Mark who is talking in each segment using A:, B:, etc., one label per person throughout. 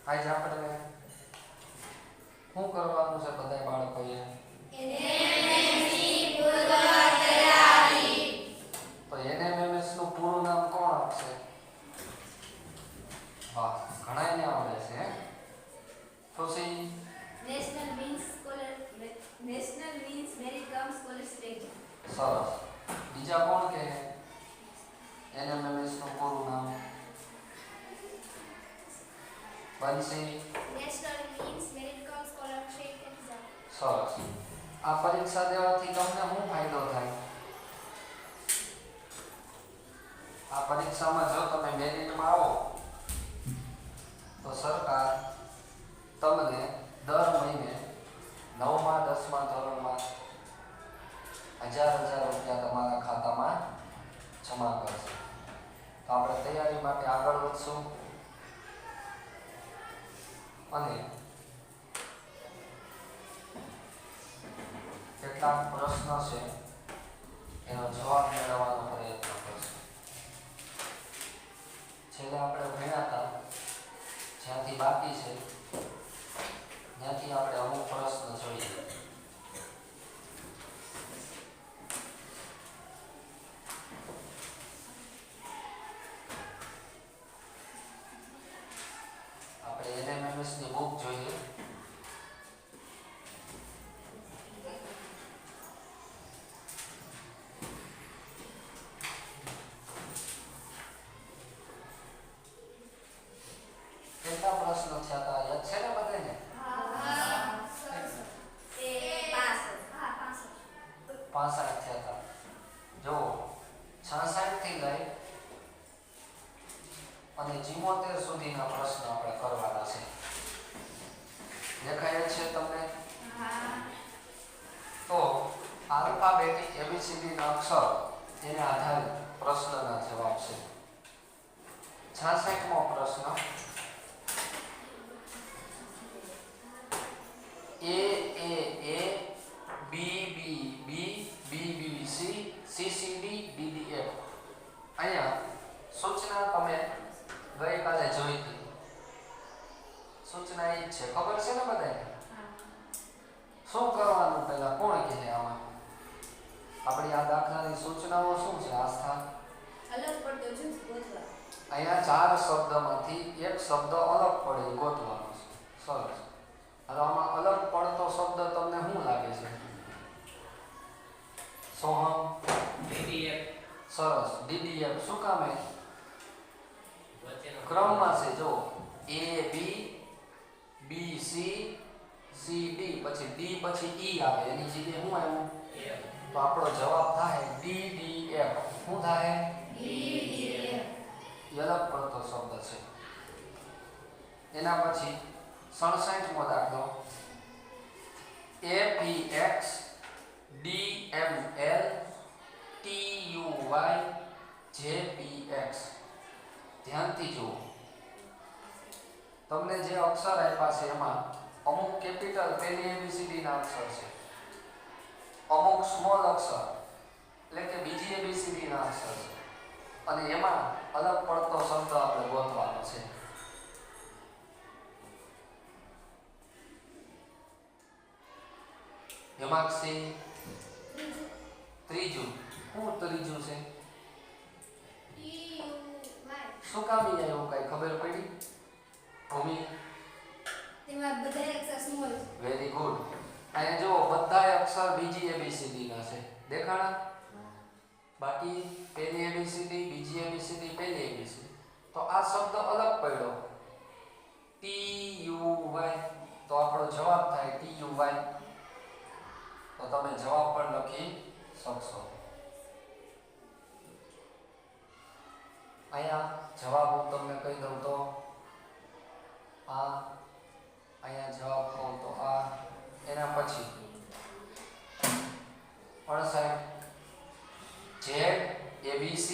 A: આજે આપણે શું કરવાનું છે બધા બાળકોએ? તો એનએમએમએસ નું પૂરું નામ કોણ આપશે? વાહ, ઘણાને આવડે છે. ખુશી?
B: નેશનલ મીન્સ મેરિટ કમ સ્કોલરશિપ.
A: સરસ. બીજા કોણ કહે એનએમએમએસ નું પૂરું નામ? બંસી?
B: નેશનલ મીન્સ મેરિટ કમ સ્કોલરશિપ એક્ઝામ.
A: સરસ. આ પરીક્ષા દેવાથી તમને શું ફાયદો થાય? આ પરીક્ષામાં જો તમે મેરિટમાં આવો તો સરકાર તમને દર મહિને 9મા 10મા ધોરણમાં 1000 રૂપિયા તમારા ખાતામાં જમા કરશે. તો આપણે તૈયારી માટે આગળ વધશું અને કેટલાક પ્રશ્ન છે એનો જવાબ મેળવવાનો પ્રયત્ન કરશું. છેલ્લે આપણે ભણ્યા હતા જ્યાંથી બાકી છે ત્યાંથી આપણે અમુક પ્રશ્ન જોઈએ. આપણે એનએમએમએસ ની બુક જોઈએ. કેટલા પ્રશ્નો થયા હતા યાદ છે ને બધાને? પાંસઠ થયા હતા. જો 66 થી લઈ અને 74 સુધીના પ્રશ્નો આપણે કરવાના છે. દેખાય છે તમને? તો આલ્ફાબેટિક એબીસીડી ના અક્ષર એને આધારિત પ્રશ્નના જવાબ છે. 66મો પ્રશ્ન A A A B B B B B C C C D D D F. અહીંયા સૂચના તમે ગઈકાલે જોઈ હતી. સૂચના એ છે, ખબર છે ને બધાને? શું કરવાનું પહેલા કોણ કહે આમાં? આપણી આ દાખલાની સૂચનાઓ શું છે આસ્થા?
B: અલગ પડતો જૂથ ગોતવા.
A: અહીંયા 4 શબ્દમાંથી એક શબ્દ અલગ પડે ગોતવાનો છે. સરસ. હવે આમાં અલગ પડતો શબ્દ તમને શું લાગે છે? સોહમ?
C: DDF.
A: સરસ. DDF શું કામ છે? ક્રમમાં છે. જો A B B C C D પછી D પછી E આવે એની જગ્યાએ શું આવ્યું? તો આપણો જવાબ થાય D D F. શું થાય?
B: DDF.
A: એ અલગ પડતો શબ્દ છે. એના પછી 67મો દાખલો APX DML TUY JPX. ધ્યાનથી જુઓ. તમને જે અક્ષર આપ્યા છે એમાં અમુક કેપિટલ પહેલી એબીસીડી ના અક્ષર છે, અમુક સ્મોલ અક્ષર એટલે કે બીજી એબીસીડી ના અક્ષર છે અને એમાં અલગ પડતો શબ્દ આપણે ગોતવાનો છે. એમાં છે ત્રીજું. શું ત્રીજું છે? શું કામ એવું કઈ ખબર પડી? ભૂમિ?
B: તેમાં બધા અક્ષર સ્મોલ.
A: Very good. અહીંયા જો બધા અક્ષર બીજી એબીસીડી ના છે. દેખાણા? બાકી પહેલી એબીસીડી, બીજી એબીસીડી, પહેલી એબીસીડી. તો આ શબ્દ અલગ પડ્યો TUY. તો આપણો જવાબ થાય TUY. તો તમે જવાબ પણ લખી શકશો. અહીંયા જવાબ હું તમને કહી દઉં તો આ, અહીંયા જવાબ કહું તો આ, એના પછી 58 Z ABC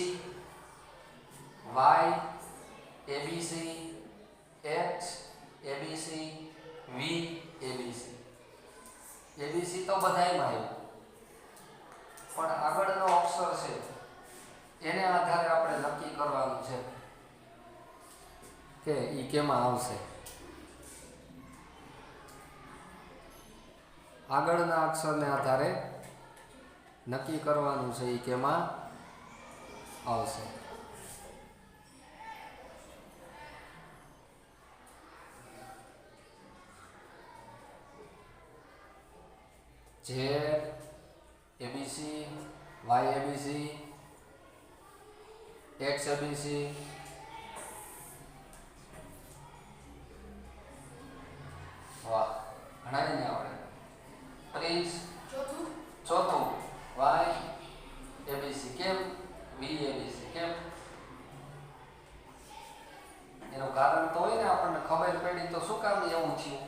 A: Y ABC X ABC V ABC. ABC તો બધાયમાં આવ્યું પણ આગળનો અક્ષર છે એને આધારે આપણે નક્કી કરવાનું છે કે ઈ કેમાં આવશે. આગળના અક્ષરને આધારે નક્કી કરવાનું છે એ કેમાં આવશે. Z ABC, Y ABC, X ABC, વાહ ઘણા ને આવડે. પ્રિન્સ ચોથું વાય એબીસી કેમ, વી એબીસી કેમ? એનું કારણ તો હોય ને, આપણને ખબર પડી તો શું કામ એવું થયું?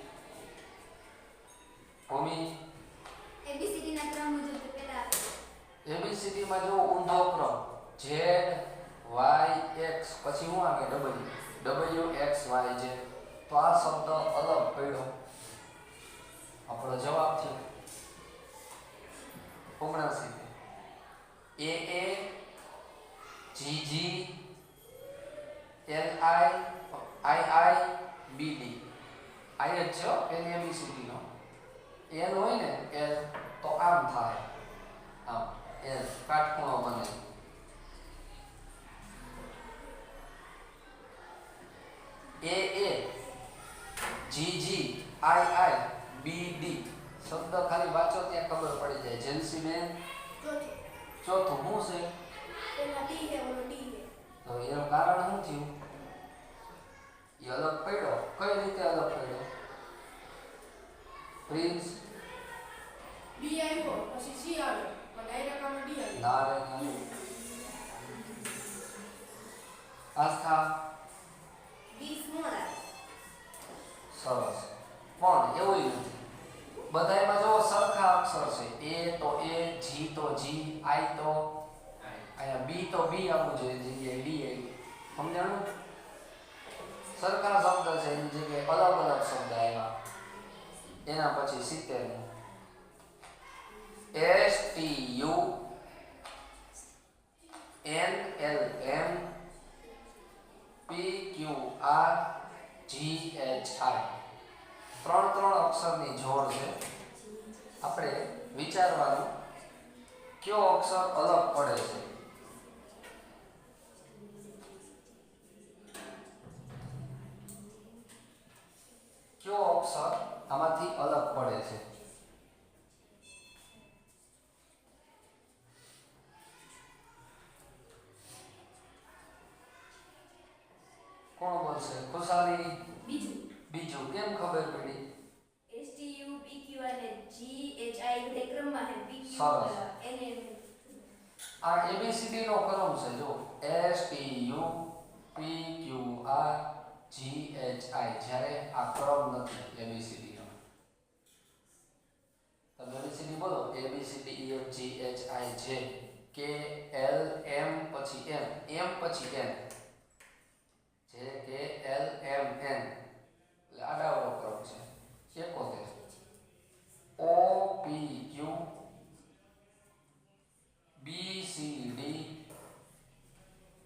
A: ભૂમિ
B: ABCD ના ક્રમ મુજબ તે પહેલા આપે.
A: એબીસીડી માં જો ઊંધો ક્રમ ઝેડ વાય એક્સ પછી શું આવે ડબલ્યુ એક્સ વાય ઝેડ, તો આ શબ્દ અલગ પડ્યો, આપણો જવાબ થયો 79. એ જી G L I B D I જ છે એની એબીસીડી નો. એલ હોય ને એલ તો આમ થાય, આમ એલ કાટખૂણો બને. એ જી જી આઈ બી ડી શબ્દ ખાલી વાંચો ત્યાં ખબર પડી જાય. જેન્સી બેન ચોથું શું છે?
B: પેલા ડી હે ઓલો ડી હે.
A: તો એનું કારણ શું થયું? એ અલગ પડ્યો. કઈ રીતે અલગ પડ્યો? પ્રિન્સ
C: બી આવ્યો પછી સી આવ્યો પણ ડાયરેક્ટ આમાં ડી આવ્યો.
A: ના રે ના. આસ્થા
B: ડી સ્મોલ આવે.
A: સરસ. પણ એવું નથી, બધાયમાં જો સરખા અક્ષર છે. એ તો એ, જી તો જી, આઈ તો અહીંયા બી તો બી આવવું જોઈએ જગ્યાએ ડી આવી. સમજાણું? સરખા શબ્દ છે એની જગ્યાએ અલગ અલગ શબ્દ આવ્યા. એના પછી 70 નું S T U N L M P Q R G H I ત્રણ અક્ષરની જોડ છે. આપણે વિચારવાનું કયો અક્ષર અલગ પડે છે. કયો અક્ષર આમાંથી અલગ પડે છે? કોણ બોલશે? ખુશાલી. બીજું કેમ ખબર પડી?
B: STU PQ અને GHI બે ક્રમમાં હે. PQ
A: સરસ.
B: એને
A: આ એબીસીડી નો ક્રમ છે. જો S T U P Q R G H I, જ્યારે આ ક્રમ નથી એબીસીડી નો. તમે એબીસીડી બોલો ABCD E F G H I J K L M પછી એમ, એમ પછી એન, જે કે એલ એમ એન, એટલે આડાવડો ક્રમ છે. 71 O P Q B C D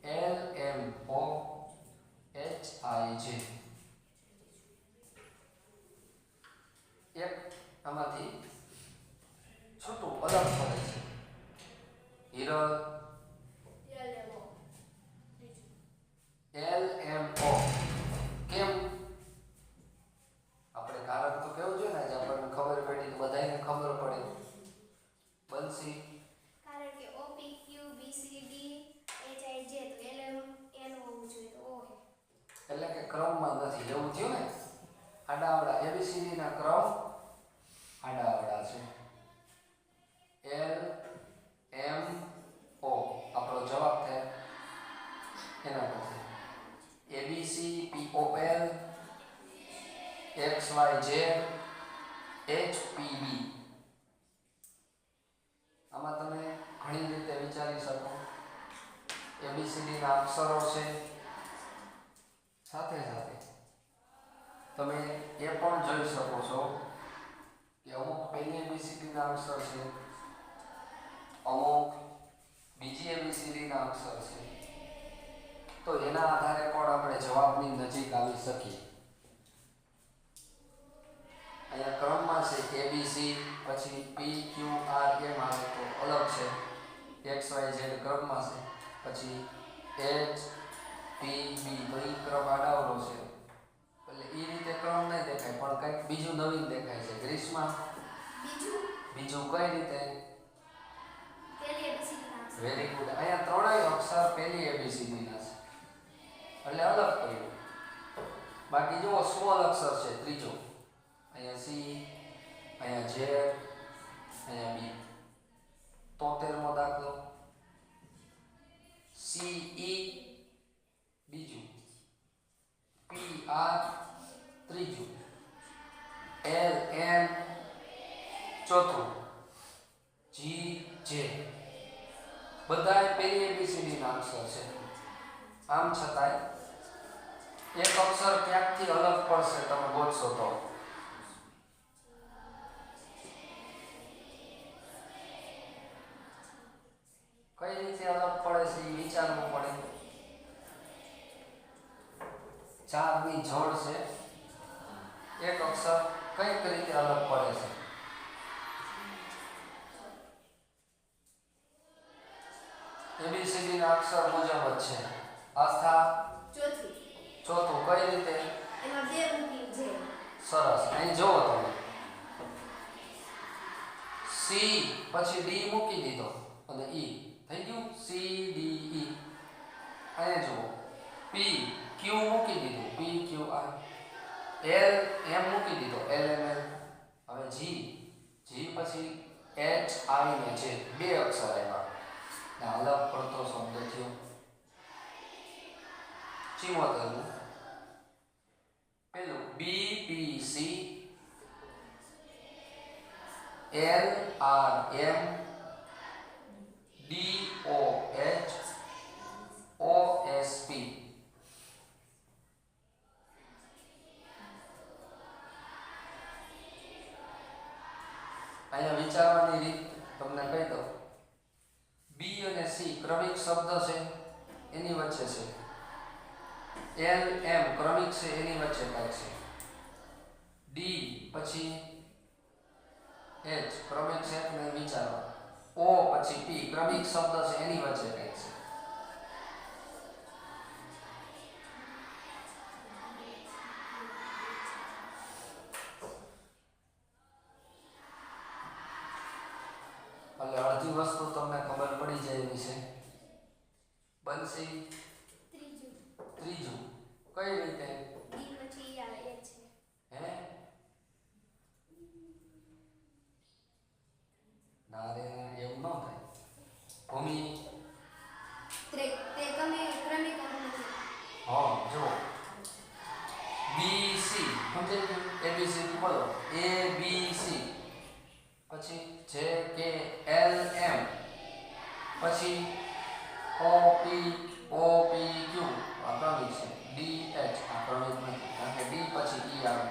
A: L M O H I J. એક આમાંથી છૂટું અલગ પડે છે. હિરલ એલ એમ ઓ કેમ? આપણે કારણ તો કેવું જોઈએ ને, જે આપણને ખબર પડી તો બધાને ખબર પડે. બંસી
B: કારણ કે OPQ BCD HIJ તો LM N હોવું જોઈએ તો O હે.
A: એટલે કે ક્રમમાં નથી એવું થયું ને. આડાવડા એબીસીડી ના ક્રમ આડાવડા છે. એલ એમ ઓ આપણો જવાબ થાય એના પછી ABC P O L X Y Z H P B. આમાં તમે ઘણી રીતે વિચારી શકો. એબીસીડી ના અક્ષરો છે, સાથે સાથે તમે એ પણ જોઈ શકો છો કે અમુક પહેલી એબીસીડી ના અક્ષર છે, અમુક બીજી એબીસીડી ના અક્ષર છે. તો એના આધારે પણ આપણે જવાબની નજીક આવી શકીએ. અહીંયા ક્રમમાં છે એબીસી પછી પી ક્યુ આર એમ આવે તો અલગ છે, એક્સ વાય ઝેડ ક્રમમાં છે, પછી એચ પી બી તો એ ક્રમ આડાવડો છે, એટલે એ રીતે ક્રમ નહીં દેખાય પણ કંઈક બીજું નવીન દેખાય છે. ગ્રીસમાં બીજું કઈ રીતે?
B: પહેલી એબીસીડી ના અક્ષર.
A: Very good. અહીંયા ત્રણેય અક્ષર પહેલી એબીસીડી ના છે એટલે અલગ કર્યું. બાકી જુઓ સ્મોલ અક્ષર છે ત્રીજો, અહીંયા સી, અહીંયા ઝેડ, અહીંયા બી. 73મો દાખલો સી ઈ બીજું, પી આર ત્રીજું, એલ એન ચોથું, જી જે. બધાય પહેલી એબીસીડી ના અક્ષર છે. આમ છતાંય એક અક્ષર ક્યાંકથી અલગ પડશે તમે ગોતશો તો. કઈ રીતે અલગ પડે છે એ વિચારવું પડે. ચારની જોડ છે, એક અક્ષર કઈક રીતે અલગ પડે છે. એબીસીડી ના અક્ષર મુજબ જ છે. આસ્થા ચોથું કઈ રીતે?
B: એમાં બે મૂકી છે.
A: સરસ. અહીં જુઓ તમે સી પછી ડી મૂકી દીધો અને ઈ થઈ ગયું સી ડી ઈ. અહીંયા જુઓ પી ક્યુ મૂકી દીધું પી ક્યુ આર, એલ એમ મૂકી દીધો એલ એમ એલ. હવે જી પછી એચ આવીને છે, બે અક્ષર આવ્યા ને અલગ પડતો શબ્દ થયો. 74 પેલું B P C, L R M, D O H, O S P. અહીંયા વિચારવાની રીત તમને કહી દઉં. બી અને સી ક્રમિક શબ્દ છે એની વચ્ચે છે, એલ એમ ક્રમિક છે એની વચ્ચે કાંઈ છે, ડી પછી એચ ક્રમિક છે ને વિચારો, ઓ પછી પી ક્રમિક શબ્દ છે એની વચ્ચે કંઈક છે. એટલે અડધી વસ્તુ તમને ખબર પડી જાય એવી છે. બંસી ત્રીજું કઈ રીતે?
B: ડી પછી આવે એ છે.
A: હે ના રે એવું ન થાય. ભૂમિ
B: તે ક્રમિક અંક નથી.
A: હા જો બી સી સમજાઈ ગયું. એબીસી બોલો એ બી સી પછી જે કે એલ એમ પછી ઓ પી ક્યુ આ ક્રમિક છે, ડી એચ આ ક્રમિક નથી કારણ કે ડી પછી ઈ આવે.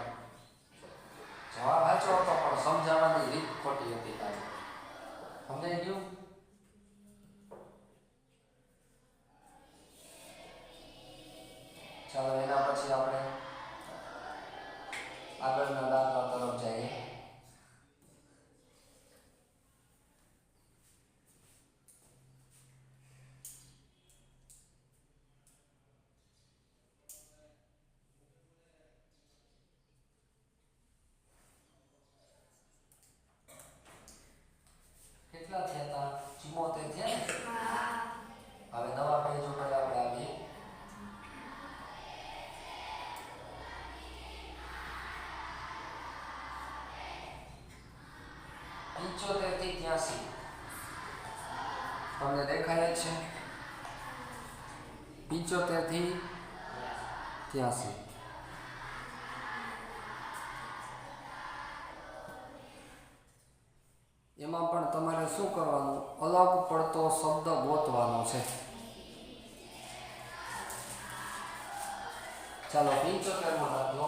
A: જવાબ સાચો હતો પણ સમજાવવાની રીત ખોટી હતી તારી. સમજાઈ ગયું? ચાલો એના પછી આપણે આગળના દાખલા તરફ જઈએ. કેટલા થયા હતા? 74 થયા ને? હવે નવા પેજ ઉપર આપણે આવીએ. પંચોતેર થી 83 તમને દેખાય જ છે. 75 થી 83 એમાં પણ તમારે શું કરવાનું? અલગ પડતો શબ્દ ગોતવાનો છે. ચાલો 75મો દાખલો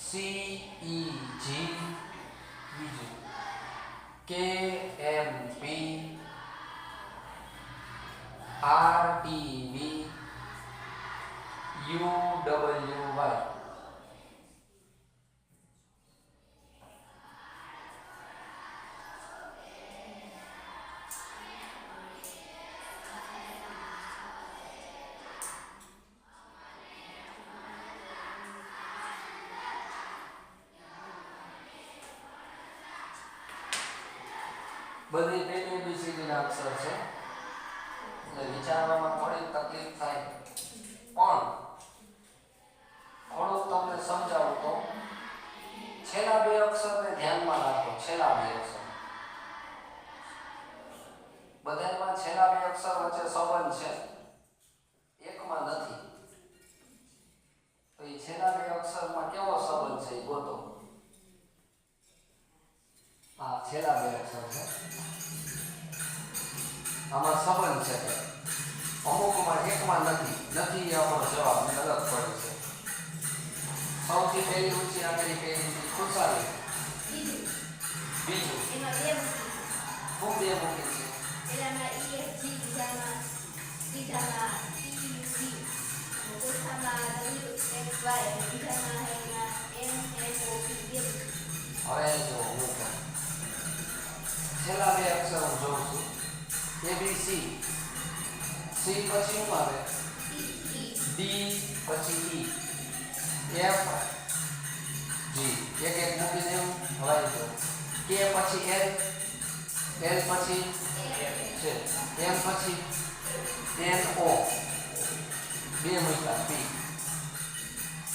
A: સી ઈ જી બીજું કે M P R T V U W Y. બધી પહેલી ABCD ના અક્ષર છે એટલે વિચારવામાં થોડી તકલીફ થાય પણ થોડુંક તમને સમજાવું તો છેલ્લા બે અક્ષરને ધ્યાનમાં રાખો છેલ્લા બે અક્ષર બધામાં છેલ્લા બે અક્ષર વચ્ચે સંબંધ છે એકમાં નથી તો એ છેલ્લા બે અક્ષરમાં કેવો સંબંધ છે એ ગોતો આ છેલ્લા બે અક્ષર છે આમાં સંબંધ છે અમુકમાં એકમાં નથી એ આપણો જવાબ અલગ પડે છે સૌથી પહેલી ઊંચી આંકડી પહેલી ખુશાલી બીજું
B: એમાં બે મૂકી
A: હું બે મૂકી છે
B: પેલામાં EFG બીજામાં TUV ચોથામાં WXY બીજામાં એમાં MNOP બે
A: હવે જો હું છેલ્લા બે અક્ષર હું જોઉં છું ABC C પછી શું આવે D પછી E F G એક એક મૂકી દેવું હવાઈ જો K પછી L પછી છે M પછી NO બે મૂક્યા P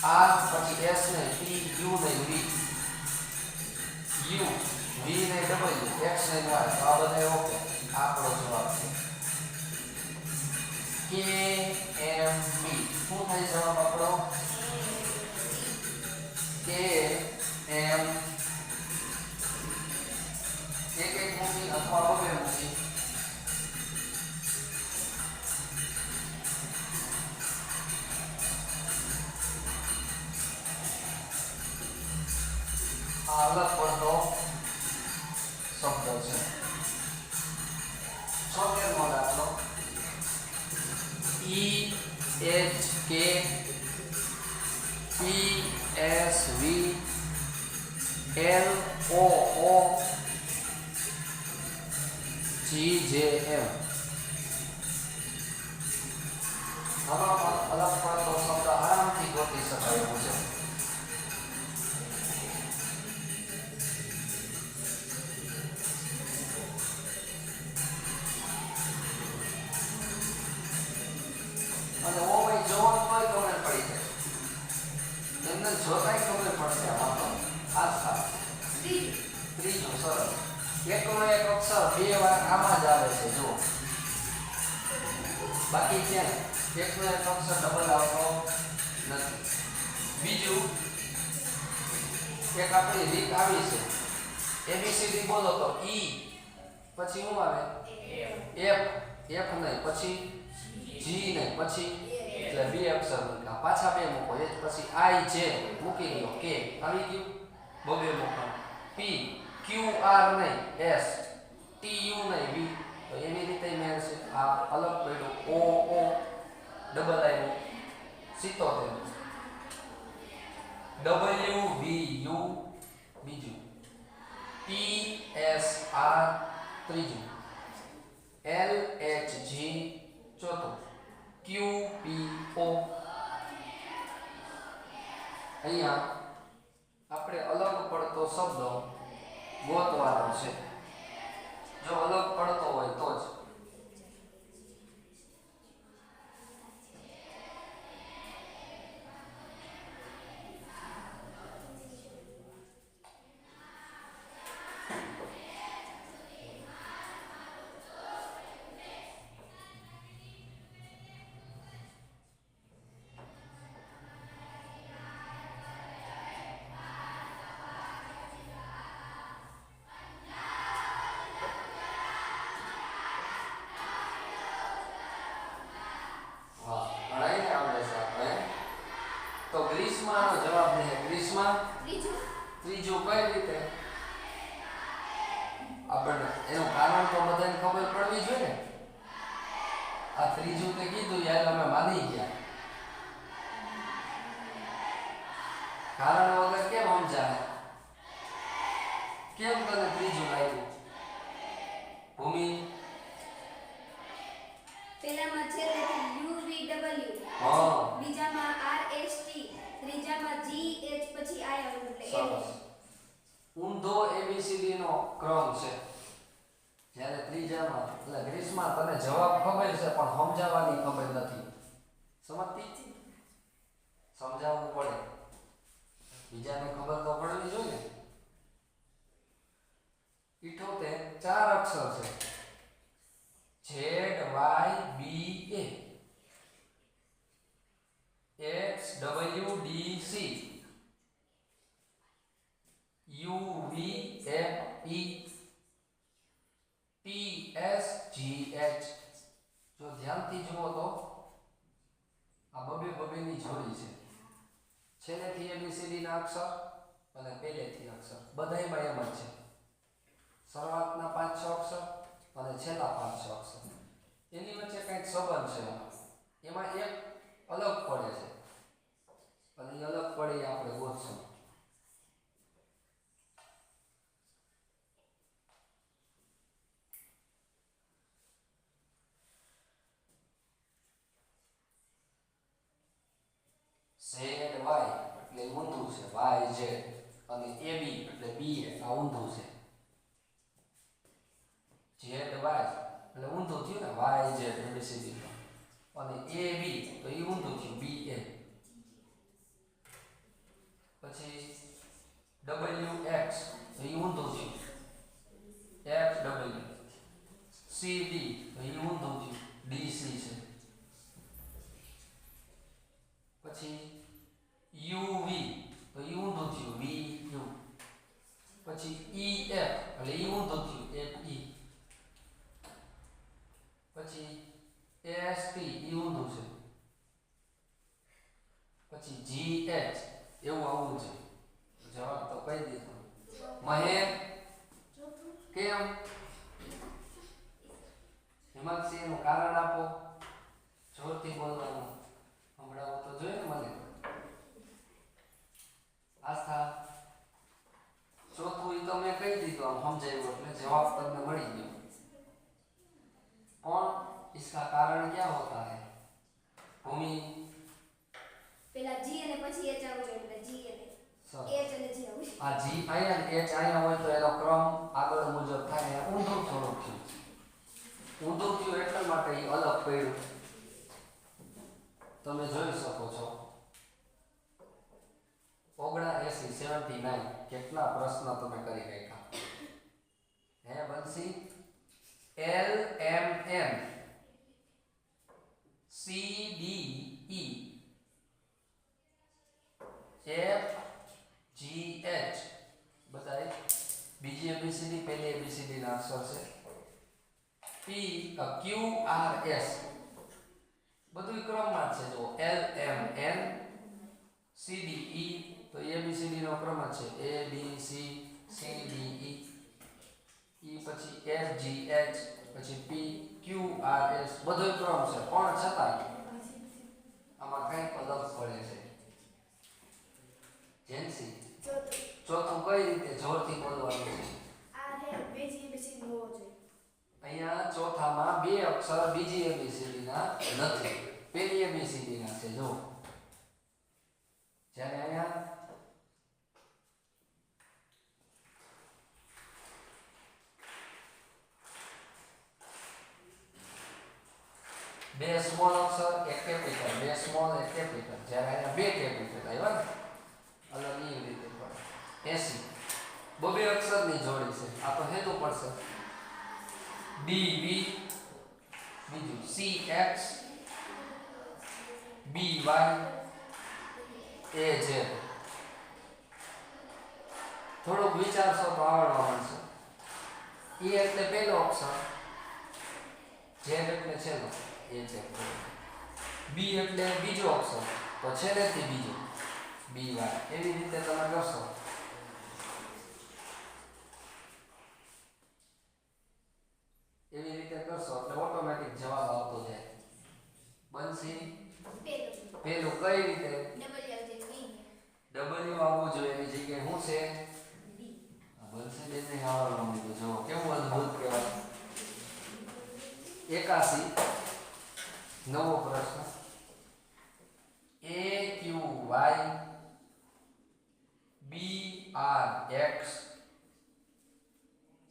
A: R પછી S ને T U ને V U V ને W X ને Y તો આ બધા ઓકે આપણો જવાબ છે KMP શું થાય જવાબ આપણો KM એક એક મૂકી અથવા બે મૂકી આ અલગ પડતો શબ્દ છે 76મો દાખલો EHK PSV LOO GJM આમાં પણ અલગ પડતો શબ્દ આરામથી ગોતી શકાય એવું છે અને ઓય જોવાનું કોઈ ખબર પડી જાય એમને જોતાય ખબર પડશે આમાં તો આ સારું ત્રીજું સરસ એકનો એક અક્ષર બે વાર આમાં જ આવે છે જુઓ બાકી ક્યાં એકનો એક અક્ષર ડબલ આવતો નથી બીજું એક આપણી રીત આવી છે ABCD બોલો તો E પછી શું આવે F નહીં પછી G ને પછી એટલે બે અક્ષર મૂક્યા પાછા બે મૂકો એ પછી I J મૂકી દો K આવી ગયું બબે મૂકો P Q R નહીં S T U નહીં V તો એવી રીતે મેળ છે આ અલગ પડ્યું O O ડબલ આવ્યું 77 W V U બીજું P S R ત્રીજું L H G ચોથું Q P O અહીંયા આપણે અલગ પડતો શબ્દ ગોતવાનો છે જો અલગ પડતો હોય તો જ ગ્રીષ્માનો જવાબ નહીં ગ્રીષ્મા ત્રીજું કઈ રીતે આપણને એનું કારણ તો બધાને ખબર પડવી જોઈએ ને આ ત્રીજું તે કીધું યાર અમે માની ગયા કારણ વગર કેમ સમજાય કેમ તને ત્રીજું લાગ્યું ભૂમિ
B: પેલામાં છે UVW બીજામાં RST ત્રીજામાં GH પછી I આવ્યું એટલે
A: સરસ ઊંધો ABCD નો ક્રમ છે બીજામાં એટલે ગ્રીસમાં તને જવાબ ખબર છે પણ સમજાવવાની ખબર નથી સમજતી સમજાવવું પડે બીજાને ખબર તો પડવી જોઈએ 78 ચાર અક્ષર છે ZYBA XWDCUVFEPSGH જો ધ્યાનથી જુઓ તો આ બબેની જોડી છે છેલ્લેથી ABCD ના અક્ષર અને પહેલેથી અક્ષર બધાયમાં એમ જ છે શરૂઆતના 5-6 અક્ષર અને છેલ્લા 5-6 અક્ષર એની વચ્ચે કંઈક સંબંધ છે એમાં એક અલગ પડે છે અને એ અલગ પડે એ આપણે ગોતશું ZY એટલે ઊંધું છે YZ અને AB એટલે BA આ ઊંધું છે ZY એટલે ઊંધું થયું ને YZ ABCD અને AB તો એ ઊંધું થયું BA પછી WX તો એ ઊંધું થયું FW CD તો એ ઊંધું થયું DC છે પછી UV તો એ ઊંધું થયું VU પછી EF એટલે એ ઊંધું થયું FE પછી AST એ ઊંધું છે પછી GH એવું આવું છે જવાબ તો કહી દીધો મહેક કેમ હિમાંશી એનું કારણ આપો જોરથી બોલવાનું સંભળાવો તો જોઈએ ને મને આસ્થા ચોથું ઈ તો મેં કહી દીધું આમ સમજાવ્યું એટલે જવાબ તમને મળી ગયો પણ इसका कारण क्या होता है भूमि
B: પેલા G અને પછી H આવવું જોઈએ એટલે G અને H અને G આવવું જોઈએ.
A: આ G આયા ને H આયા હોય તો એનો ક્રમ આગળ મુજબ થાય ઊંધું થોડુંક થયું ઊંધું થયું એટલા માટે ઈ અલગ પડ્યું તમે જોઈ શકો છો 79 કેટલા પ્રશ્ન તમે કરી નાખ્યા હે બંસી LMN CDE FGH બધાય બીજી ABCD પહેલી ABCD ના અક્ષર છે QRS બધું ક્રમમાં છે જો LMN CDE તો ABCD નો ક્રમ છે ABC CDE E પછી FGH પછી PQRS બધો ક્રમ છે પણ છતાંય આમાં કંઈક અલગ પડે છે જેન્સી ચોથું કઈ રીતે જોરથી બોલવાનું છે
C: આ હે બીજી ABCD હોવો જોઈએ
A: અહીંયા ચોથામાં બે અક્ષર બીજી ABCD ના નથી પહેલી ABCD ના છે જો જ્યારે અહીંયા બે સ્મોલ અક્ષર એક કેપિટલ બે સ્મોલ એક કેપિટલ જ્યારે અહીંયા બે કેપિટલ આવ્યા ને અલગ એ રીતે પડે 80 બબે અક્ષરની જોડી છે આ તો હેતું પડશે DV બીજું CX BY AZ થોડુંક વિચારશો તો આવડવા માંડશે E એટલે પહેલો અક્ષર Z એટલે છેલ્લો AZ B એટલે બીજો અક્ષર તો છેલ્લેથી બીજો BY એવી રીતે તમે કરશો એવી રીતે કરશો એટલે ઓટોમેટિક જવાબ આવતો જાય બનશે પેલું કઈ રીતે W આવવું જોઈએ એની જગ્યાએ શું છે બનશે બેને આવડવા માંડ્યું જો કેવું અદ્ભુત કહેવાય 81 નવો પ્રશ્ન AQY BRX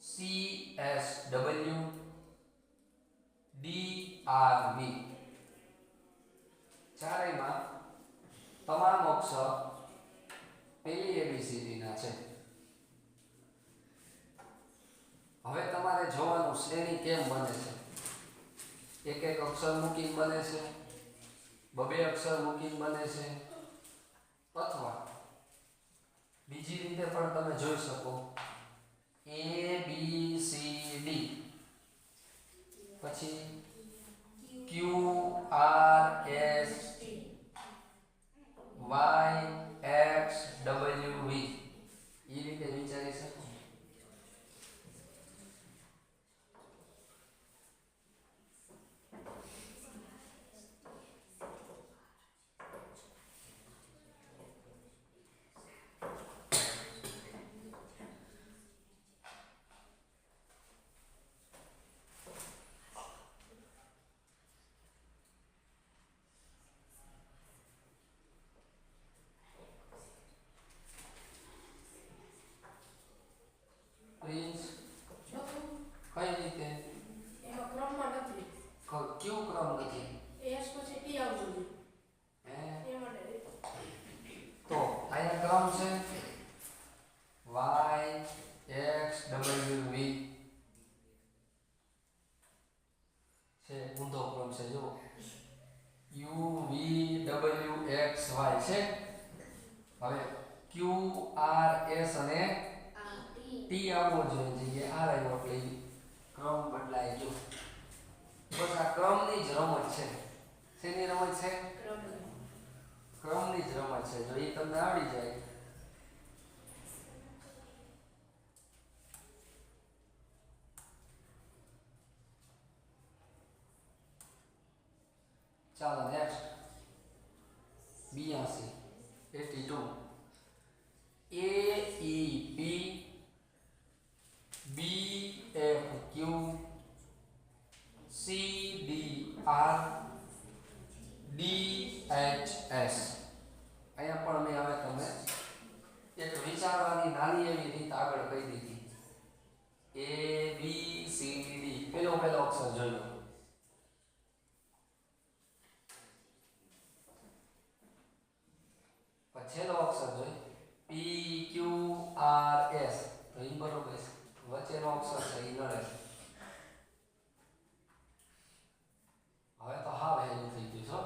A: CSW આર વી ચારેયમાં તમામ અક્ષર પહેલી એબીસીડી ના છે. હવે તમારે જોવાનું શ્રેણી કેમ બને છે. એક એક અક્ષર મૂકીને બને છે, બબે અક્ષર મૂકીને બને છે, અથવા બીજી રીતે પણ તમે જોઈ શકો એ બી સી ડી પછી Q R S Y X W V એ રીતે વિચારી શકો. પ્રિન્સ
C: ચોથું
A: કઈ રીતે
C: એમાં ક્રમમાં નથી.
A: ક્યુ ક્રમ નથી
C: એસ પછી ટી આવવું જોઈએ.
A: હે
C: એ માટે
A: તો અહીંયા ક્રમ છે y x w v છે ઊંધો ક્રમ છે જો u v w x y છે. હવે q r s અને t આવવો જોઈએ જગ્યાએ r આવ્યો એટલે ક્રમ બદલાઈ ગયો. બસ આ ક્રમની જ રમત છે. શેની રમત છે? ક્રમની જ રમત છે. જો એ તમને આવડી જાય ચાલો next 82 82 A E P B F Q C D R D H S અહીંયા પણ મેં હવે તમને એક વિચારવાની નાની એવી રીત આગળ કહી દીધી. A B C D પેલો અક્ષર જોઈ લો. છેલ્લો અક્ષર જોઈ P Q R S તો એ બરોબર છે. વચ્ચેનો અક્ષર છે એ નડે છે. હવે તો હાવ હેલું થઈ ગયું છો.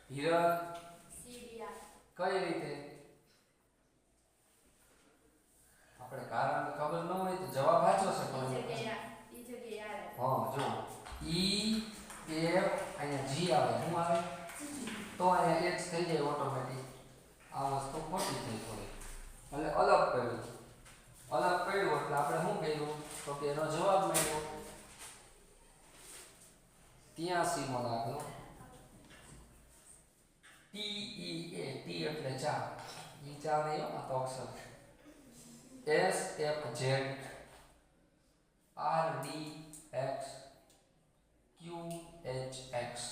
A: હિરણ કઈ રીતે આપણે કારણ ખબર ન હોય તો જવાબ વાંચો છે પણ હા જો ઈ એફ અહીંયા જી આવે શું આવે તો અહીંયા એચ થઈ જાય ઓટોમેટિક. આ વસ્તુ ખોટી થઈ થોડી એટલે અલગ કર્યું એટલે આપણે શું કર્યું તો કે એનો જવાબ મળ્યો 83 મો દાખલો ટી ઈ એ ટી એટલે 4 ઈ 4 નહીં આ તો અક્ષર S F Z R D X Q H X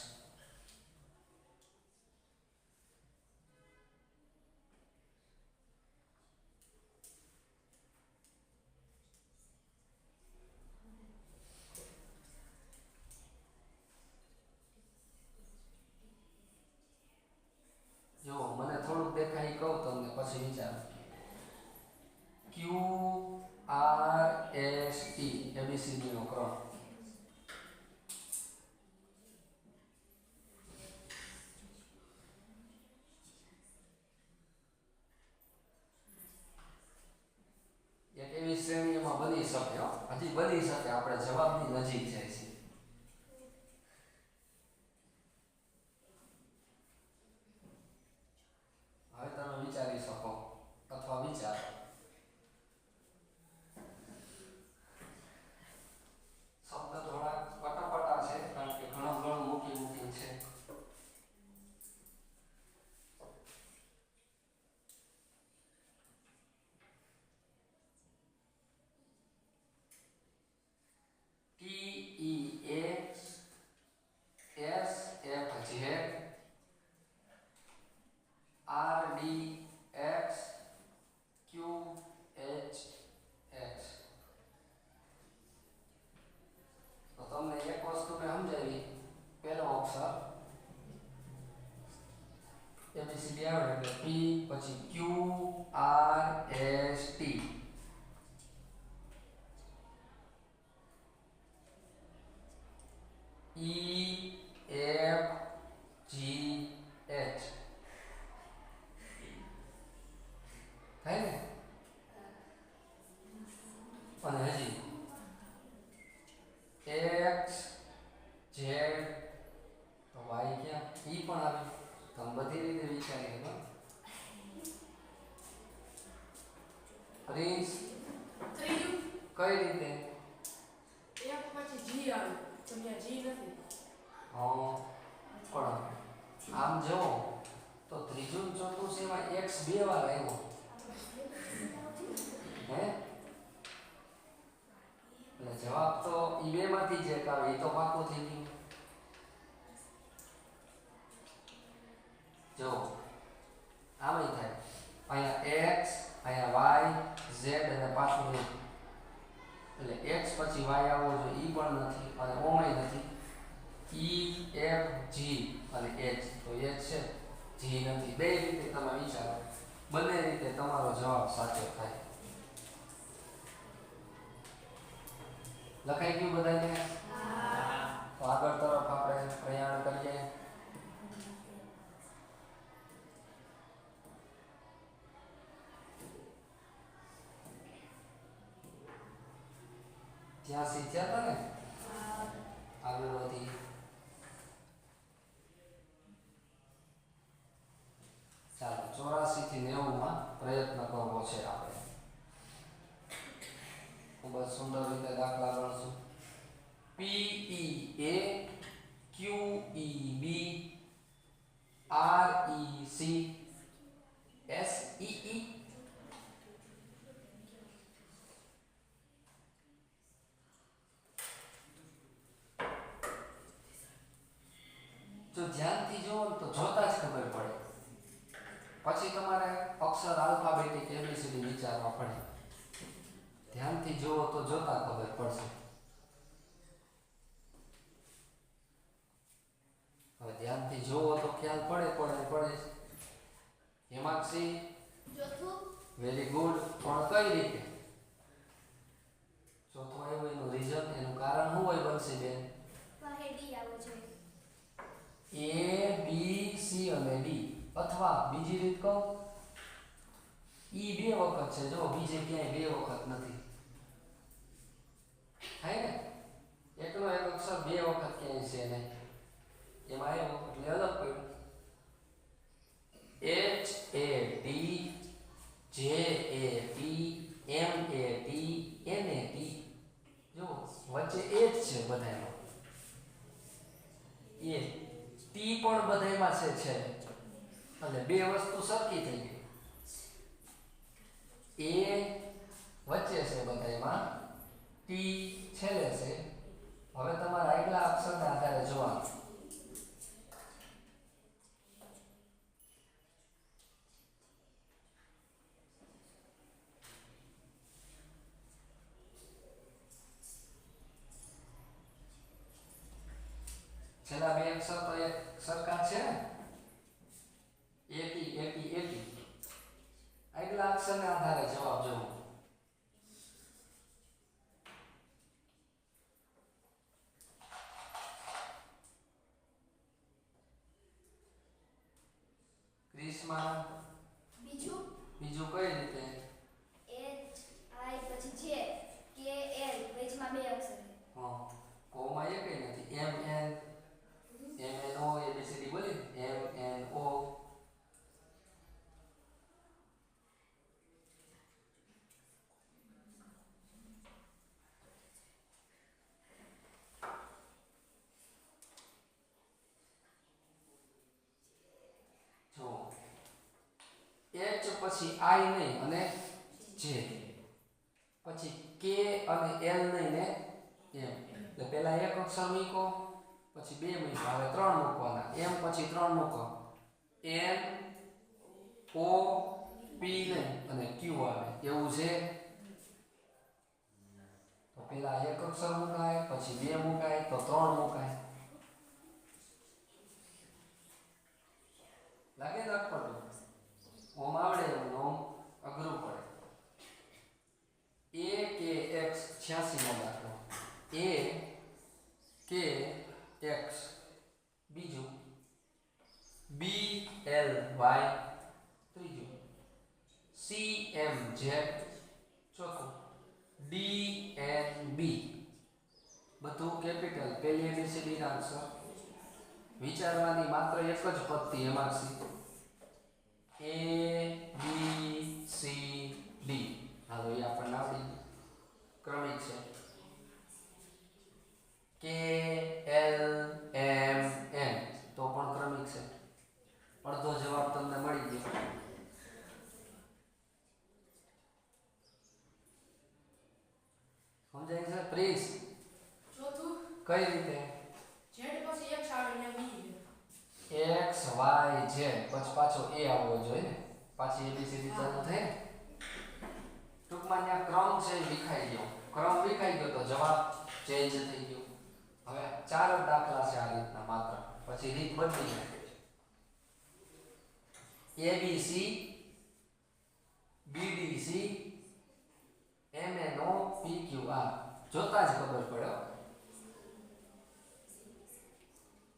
A: જો મને થોડુંક દેખાય કહું તમને પછી વિચારો Q R S T ABCD નો ક્રમ એક એવી શ્રેણી એમાં બની શકે હજી બની શકે આપણે જવાબની નજીક જાય છે. હવે તમે વિચારી શકો અથવા વિચારો શબ્દ થોડા પટાપટા છે કારણ કે ઘણું મૂકી છે. T E A S F Z R D X Q H X. તો તમને એક વસ્તુ મેં સમજાવી અક્ષર એબીસીડી આવડે એટલે P પછી Q R S T E F G H થાય ને અને હજી X Z તો Y ક્યાં E પણ આવે તમે બધી રીતે વિચારી લો પ્રિન્સ
C: ત્રીજું
A: કઈ રીતે
C: F પછી G આવે તો ત્યાં G નથી.
A: પણ આમ જો તો ત્રીજું ને ચોથું છે એમાં x બે વાર આવ્યો હે એટલે જવાબ તો ઈ બે માંથી જ એક આવે એ તો પાકું થઈ ગયું જો આમ થાય અહીંયા x અહીંયા y z અને પાછું એક એટલે x પછી y આવવો જોઈએ ઈ પણ નથી અને ઓમય નથી E F G અને H તો H છે G નથી બે રીતે તમે વિચારો બંને રીતે તમારો જવાબ સાચો થાય લખાઈ ગયું બધાને તો આગળ તરફ આપણે પ્રયાણ કરીએ ત્યાં શીખ્યા હતા ને આગળ વધી ચાલો 84 થી 90 માં પ્રયત્ન કરવો છે આપણે ખૂબ જ સુંદર રીતે દાખલા ગણશું P E A Q E B R E C S E E જો ધ્યાનથી જોવો તો જોતા જ ખબર પડે પછી તમારે અક્ષર આલ્ફાબેટિક એબીસીડી વિચારવા પડે ધ્યાનથી જોવો તો જોતા ખબર પડશે હવે ધ્યાનથી જોવો તો ખ્યાલ પડે હેમાંક્ષી
B: ચોથું
A: વેરી ગુડ પણ કઈ રીતે ચોથું આવ્યું એનું રીઝન એનું કારણ શું હોય બનશે બેન
B: વાહે ડી આવવું જોઈએ
A: A B C અને D અથવા બીજી રીત કહું ઈ બે વખત છે જો બીજે ક્યાંય બે વખત નથી થાય ને એકનો એક અક્ષર બે વખત ક્યાંય છે નહીં એમાં આવ્યો એટલે અલગ પડ્યું H A D J A T M A T N A T જો વચ્ચે એ જ છે બધામાં એ ટી પણ બધામાં છે એટલે બે વસ્તુ સરખી થઈ ગઈ એ વચ્ચે છે બધામાં ટી છેલ્લે છે હવે તમારા આગલા અક્ષરના આધારે જોવાનું છેલ્લા બે અક્ષર તો એક સરખા છે ને એટી એટી એટી આગલા અક્ષરના આધારે જવાબ જોવો ક્રિસ્મા
B: બીજું
A: બીજું કઈ રીતે
B: H I પછી J K L વચમાં બે અક્ષર
A: હા કોમાં એ કઈ નથી M N O ABCD બોલી M N O જો H પછી I નહીં અને J પછી K અને L નહીં ને M એટલે પહેલા એક અક્ષર મૂકો પછી બે મૂકો હવે ત્રણ મૂકવાના M પછી ત્રણ મૂકો N O P નહીં અને Q આવે એવું છે તો પહેલા એક અક્ષર મુકાય પછી બે મુકાય તો ત્રણ મુકાય કે એક્સ, બીજું બી એલ વાય, ત્રીજું સી એમ ઝેડ, ચોથું ડી એન બી. બધું કેપિટલ, પહેલી એબીસીડી ના અક્ષર. વિચારવાની માત્ર એક જ પદ્ધતિ એમાં એ બી સી ડી. હાલો એ આપણને આવડી ગયું. ક્રમિક છે. કે એલ એમ એન તો પણ ક્રમિક છે. અડધો જવાબ તમને મળી ગયો. સમજાય છે પ્લીઝ?
C: ચોથું
A: કઈ રીતે?
C: ઝેડ પછી એક આવે ને બી
A: x y z પછી પાછો a આવવો જોઈએ ને. પાછી abcd ચાલુ થાય ને. ટૂંકમાં ત્યાં ક્રમ છે એ વિખાઈ ગયો. ક્રમ વિખાઈ ગયો તો જવાબ ચેન્જ થઈ ગયો. હવે 4 જ દાખલા છે આ રીતના માત્ર. પછી રીત બદલી નાખે છે. abc bdc mno pqr જોતા જ ખબર પડે.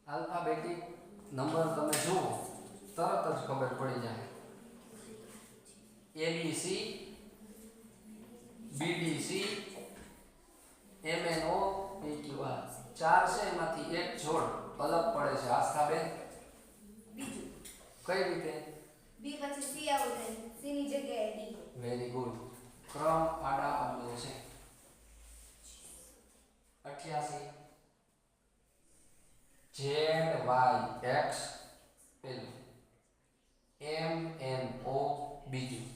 A: આલ્ફાબેટિક નંબર તમે જુઓ તરત જ ખબર પડી જાય. abc bdc mno pqr 4 છે એમાંથી એક જોડ અલગ પડે છે. આસ્થાબેન
B: બીજું
A: કઈ રીતે?
B: બી પછી સી આવશે, સી ની જગ્યાએ ડી.
A: Very good. ક્રમ આડા અવળો છે. 88 z y x પેલું, m n o બીજું,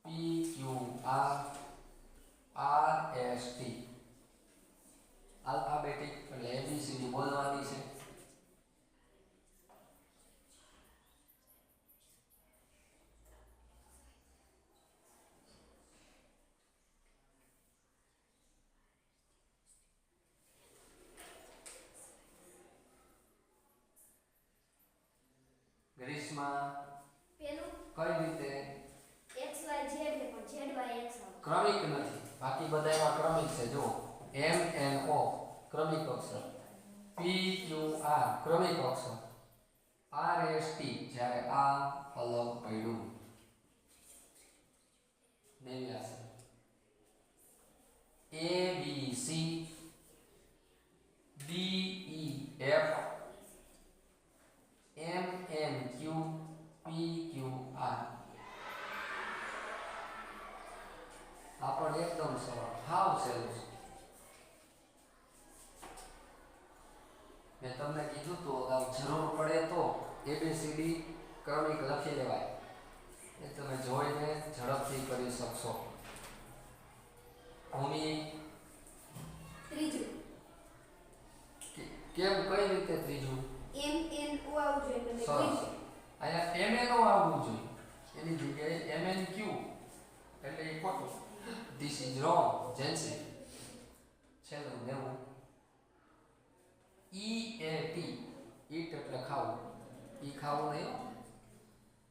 A: p q r r s t. Alphabetic એટલે એબીસીડી બોલવાની છે. ગ્રીસમાં
B: પેલું
A: કઈ રીતે?
B: x y z ને પણ z y x આવે.
A: ક્રમિક નથી. બાકી બધા એવા ક્રમિક છે. જો m n o ક્રમિક અક્ષર, p q r ક્રમિક અક્ષર, r s t જ્યારે આ અલગ પડ્યું. 89 a b c d e f m n q p q r. આ પણ એકદમ સરળ, હાવ સહેલું છે. મેં તમને કીધું તો અગાઉ જરૂર પડે તો એબીસીડી ક્રમિક લખી લેવાય. એ તમે જોઈને ઝડપથી કરી શકશો. ભૂમિ
B: ત્રીજું
A: કેમ કઈ રીતે ત્રીજું?
B: m n o આવવું જોઈએ એટલે
A: સરસ.
B: ત્રીજું.
A: અહીંયા mno આવવું જોઈએ. એની જગ્યાએ mnq એટલે એ ખોટું. This is wrong. જેન્સી છેલ્લું 90 eat ઈટ એટલે ખાવું. ઈ ખાવું નહીં.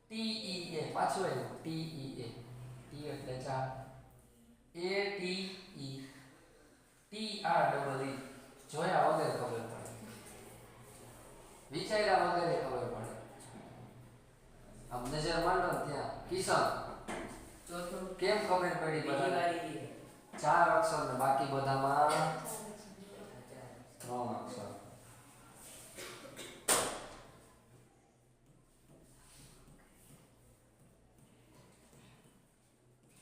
A: tea પાછું આવ્યું. tea ટી એટલે ચા. ate tr જોયા વગર ખબર પડે. વિચાર્યા વગર ખબર પડે. આમ નજર માંડો ને ત્યાં કિશન
D: ચોથું
A: કેમ ખબર પડી?
D: બીજી
A: બધા
D: વારી
A: 4 અક્ષર ને બાકી બધામાં 3 અક્ષર.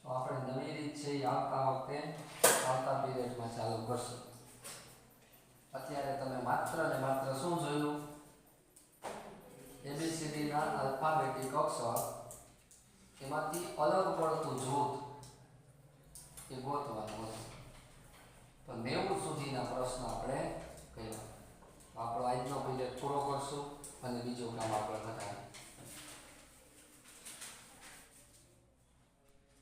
A: તો આપણે નવી રીત છે એ આવતા પીરિયડમાં ચાલુ કરશું. અત્યારે તમે માત્ર ને માત્ર શું જોયું? એબીસીડી ના આલ્ફાબેટિક અક્ષર એમાંથી અલગ પડતું જૂથ એ ગોતવાનું હતું. તો 90 સુધીના પ્રશ્ન આપણે કર્યા. આપણો આજનો પીરિયડ પૂરો કરશું અને બીજું કામ આપણે બતાવીએ.